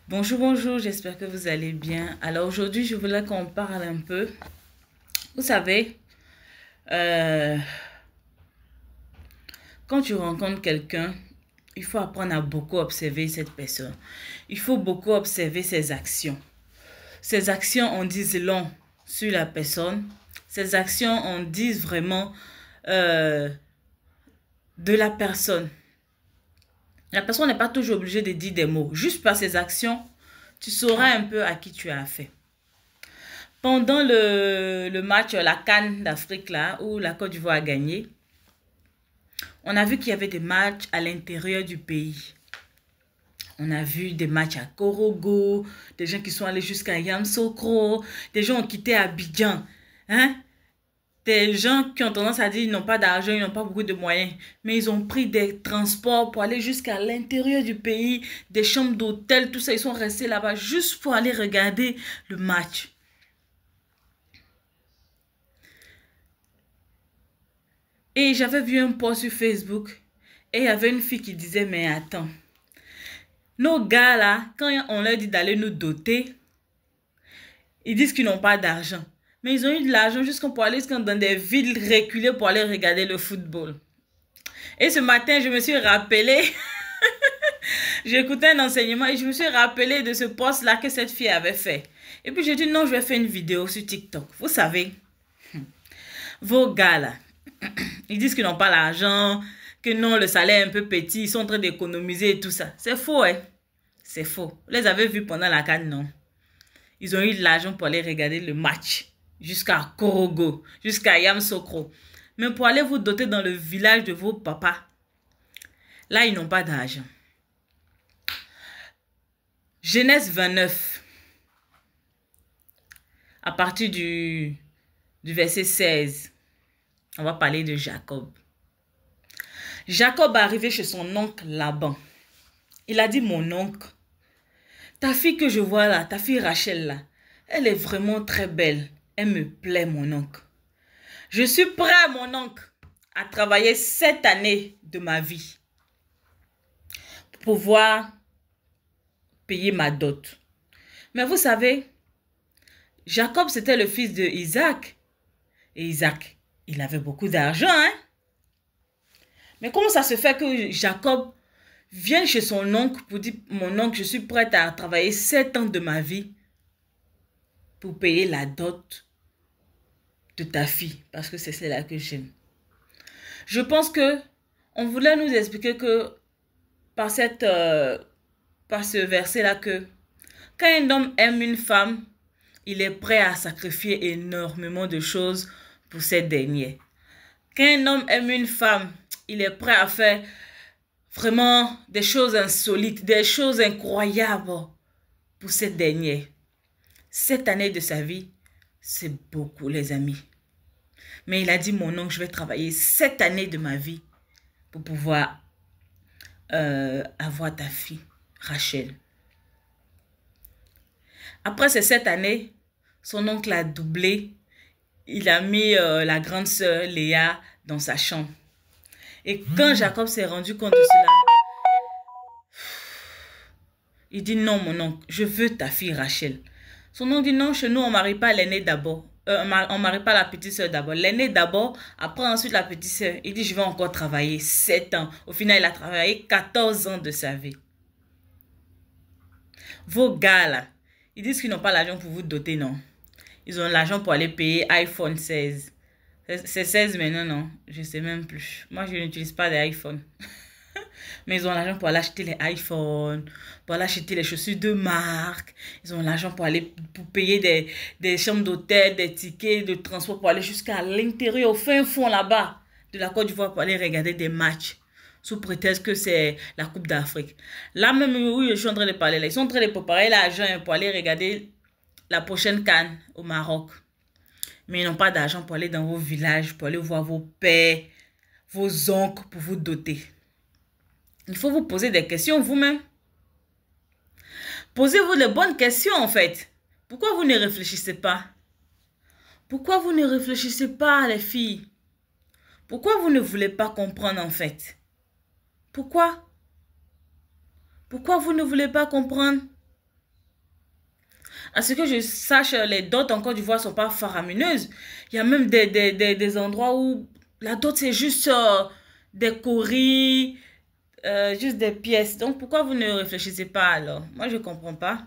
Bonjour, bonjour, j'espère que vous allez bien. Alors aujourd'hui, je voulais qu'on parle un peu. Vous savez, euh, quand tu rencontres quelqu'un, il faut apprendre à beaucoup observer cette personne. Il faut beaucoup observer ses actions. Ses actions en disent long sur la personne. Ses actions en disent vraiment euh, de la personne. La personne n'est pas toujours obligée de dire des mots. Juste par ses actions, tu sauras un peu à qui tu as affaire. Pendant le match, la CAN d'Afrique, là, où la Côte d'Ivoire a gagné, on a vu qu'il y avait des matchs à l'intérieur du pays. On a vu des matchs à Korogo, des gens qui sont allés jusqu'à Yamoussoukro, des gens ont quitté Abidjan. Hein? Des gens qui ont tendance à dire qu'ils n'ont pas d'argent, ils n'ont pas beaucoup de moyens. Mais ils ont pris des transports pour aller jusqu'à l'intérieur du pays, des chambres d'hôtel, tout ça. Ils sont restés là-bas juste pour aller regarder le match. Et j'avais vu un post sur Facebook et il y avait une fille qui disait, mais attends, nos gars là, quand on leur dit d'aller nous doter, ils disent qu'ils n'ont pas d'argent. Mais ils ont eu de l'argent jusqu'à pour aller dans des villes reculées pour aller regarder le football. Et ce matin, je me suis rappelé, j'écoutais un enseignement et je me suis rappelé de ce post-là que cette fille avait fait. Et puis j'ai dit, non, je vais faire une vidéo sur TikTok. Vous savez, vos gars là, ils disent qu'ils n'ont pas l'argent, que non, le salaire est un peu petit, ils sont en train d'économiser et tout ça. C'est faux, hein? C'est faux. Vous les avez vus pendant la CAN, non? Ils ont eu de l'argent pour aller regarder le match jusqu'à Korogo, jusqu'à Yamoussoukro. Mais pour aller vous doter dans le village de vos papas, là, ils n'ont pas d'argent. Genèse 29, à partir du verset 16, on va parler de Jacob. Jacob est arrivé chez son oncle Laban. Il a dit, mon oncle, ta fille que je vois là, ta fille Rachel là, elle est vraiment très belle. Elle me plaît, mon oncle. Je suis prêt, mon oncle, à travailler 7 années de ma vie pour pouvoir payer ma dot. Mais vous savez, Jacob, c'était le fils de Isaac. Et Isaac, il avait beaucoup d'argent, hein? Mais comment ça se fait que Jacob vienne chez son oncle pour dire, mon oncle, je suis prête à travailler 7 ans de ma vie pour payer la dot de ta fille, parce que c'est celle-là que j'aime. Je pense que on voulait nous expliquer que par ce verset-là que quand un homme aime une femme, il est prêt à sacrifier énormément de choses pour cette dernière. Quand un homme aime une femme, il est prêt à faire vraiment des choses insolites, des choses incroyables pour cette dernière. 7 années de sa vie, c'est beaucoup, les amis. Mais il a dit, mon oncle, je vais travailler 7 années de ma vie pour pouvoir avoir ta fille, Rachel. Après ces 7 années, son oncle a doublé. Il a mis la grande sœur Léa dans sa chambre. Et quand Jacob s'est rendu compte de cela, il dit, non, mon oncle, je veux ta fille Rachel. Son oncle dit, non, chez nous, on ne marie pas l'aîné d'abord. On ne marie pas la petite sœur d'abord. L'aîné d'abord, après ensuite la petite sœur. Il dit, je vais encore travailler 7 ans. Au final, il a travaillé 14 ans de sa vie. Vos gars, là, ils disent qu'ils n'ont pas l'argent pour vous doter, non? Ils ont l'argent pour aller payer iPhone 16. C'est 16 maintenant, non? Je ne sais même plus. Moi, je n'utilise pas d'iPhone. Mais ils ont l'argent pour aller acheter les iPhones, pour aller acheter les chaussures de marque. Ils ont l'argent pour aller pour payer des chambres d'hôtel, des tickets de transport pour aller jusqu'à l'intérieur, au fin fond là-bas de la Côte d'Ivoire pour aller regarder des matchs. Sous prétexte que c'est la Coupe d'Afrique. Là même où je suis en train de parler, là, ils sont en train de préparer l'argent pour aller regarder la prochaine CAN au Maroc. Mais ils n'ont pas d'argent pour aller dans vos villages, pour aller voir vos pères, vos oncles, pour vous doter. Il faut vous poser des questions vous-même. Posez-vous les bonnes questions en fait. Pourquoi vous ne réfléchissez pas? Pourquoi vous ne réfléchissez pas, les filles? Pourquoi vous ne voulez pas comprendre en fait? Pourquoi? Pourquoi vous ne voulez pas comprendre? À ce que je sache, les dots en Côte d'Ivoire ne sont pas faramineuses. Il y a même des endroits où la dot, c'est juste des coris, juste des pièces. Donc, pourquoi vous ne réfléchissez pas alors? Moi, je ne comprends pas.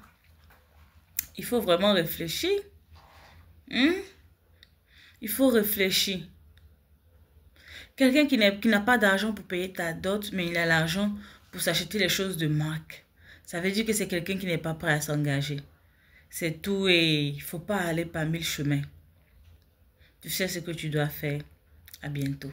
Il faut vraiment réfléchir. Hmm? Il faut réfléchir. Quelqu'un qui n'a pas d'argent pour payer ta dot, mais il a l'argent pour s'acheter les choses de marque. Ça veut dire que c'est quelqu'un qui n'est pas prêt à s'engager. C'est tout et il ne faut pas aller par mille chemins. Tu sais ce que tu dois faire. À bientôt.